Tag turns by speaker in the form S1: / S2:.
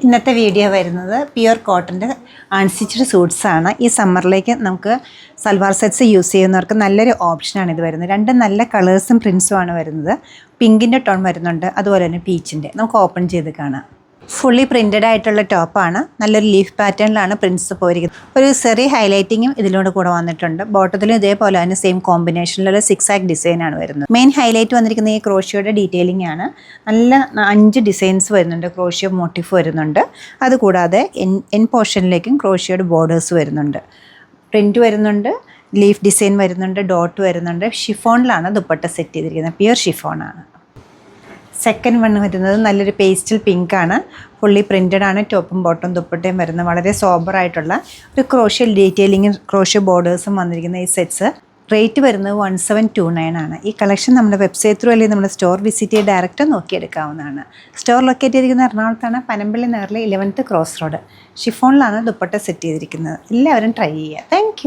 S1: ഇന്നത്തെ വീഡിയോ വരുന്നത് പ്യുർ കോട്ടൻ്റെ അൺസ്റ്റിച്ച്ഡ് സൂട്ട്സാണ്. ഈ സമ്മറിലേക്ക് നമുക്ക് സൽവാർ സെറ്റ്സ് യൂസ് ചെയ്യുന്നവർക്ക് നല്ലൊരു ഓപ്ഷനാണ് ഇത് വരുന്നത്. രണ്ട് നല്ല കളേഴ്സും പ്രിൻസും ആണ് വരുന്നത്. പിങ്കിൻ്റെ ടോൺ വരുന്നുണ്ട്, അതുപോലെ തന്നെ പീച്ചിൻ്റെ. നമുക്ക് ഓപ്പൺ ചെയ്ത് കാണാം. ഫുള്ളി പ്രിൻറ്റഡ് ആയിട്ടുള്ള ടോപ്പാണ്. നല്ലൊരു ലീഫ് പാറ്റേണിലാണ് പ്രിൻസ് പോയിരിക്കുന്നത്. ഒരു ചെറിയ ഹൈലൈറ്റിങ്ങും ഇതിലൂടെ കൂടെ വന്നിട്ടുണ്ട്. ബോട്ടത്തിലും ഇതേപോലെ തന്നെ സെയിം കോമ്പിനേഷനിലുള്ള 6 ഡിസൈനാണ് വരുന്നത്. മെയിൻ ഹൈലൈറ്റ് വന്നിരിക്കുന്ന ഈ ക്രോഷ്യോയുടെ ഡീറ്റെയിലിംഗ് ആണ്. നല്ല 5 ഡിസൈൻസ് വരുന്നുണ്ട്. ക്രോഷ്യോ മോട്ടീഫ് വരുന്നുണ്ട്. അതുകൂടാതെ എൻ പോർഷനിലേക്കും ക്രോഷ്യോയുടെ ബോർഡേഴ്സ് വരുന്നുണ്ട്. പ്രിൻറ്റ് വരുന്നുണ്ട്, ലീഫ് ഡിസൈൻ വരുന്നുണ്ട്, ഡോട്ട് വരുന്നുണ്ട്. ഷിഫോണിലാണ് ദുപ്പട്ട സെറ്റ് ചെയ്തിരിക്കുന്നത്. പ്യുർ ഷിഫോണാണ്. സെക്കൻഡ് വൺ വരുന്നത് നല്ലൊരു പേസ്റ്റൽ പിങ്ക് ആണ്. ഫുള്ളി പ്രിൻറ്റഡ് ആണ്. ടോപ്പും ബോട്ടും ദുപ്പട്ടയും വരുന്നത്. വളരെ സോബറായിട്ടുള്ള ഒരു ക്രോഷ്യോ ഡീറ്റെയിലിംഗ്, ക്രോഷ്യോ ബോർഡേഴ്സും വന്നിരിക്കുന്ന ഈ സെറ്റ്സ് റേറ്റ് വരുന്നത് 1729 ആണ്. ഈ കളക്ഷൻ നമ്മുടെ വെബ്സൈറ്റ് ത്രൂ അല്ലെങ്കിൽ നമ്മുടെ സ്റ്റോർ വിസിറ്റ് ചെയ്ത് ഡയറക്റ്റ് നോക്കിയെടുക്കാവുന്നതാണ്. സ്റ്റോർ ലൊക്കേറ്റ് ചെയ്തിരിക്കുന്ന എറണാകുളത്താണ്, പനമ്പള്ളി നേറിലെ 11th ക്രോസ് റോഡ്. ഷിഫോണിലാണ് ദുപ്പട്ട സെറ്റ് ചെയ്തിരിക്കുന്നത്. എല്ലാവരും ട്രൈ ചെയ്യുക. താങ്ക്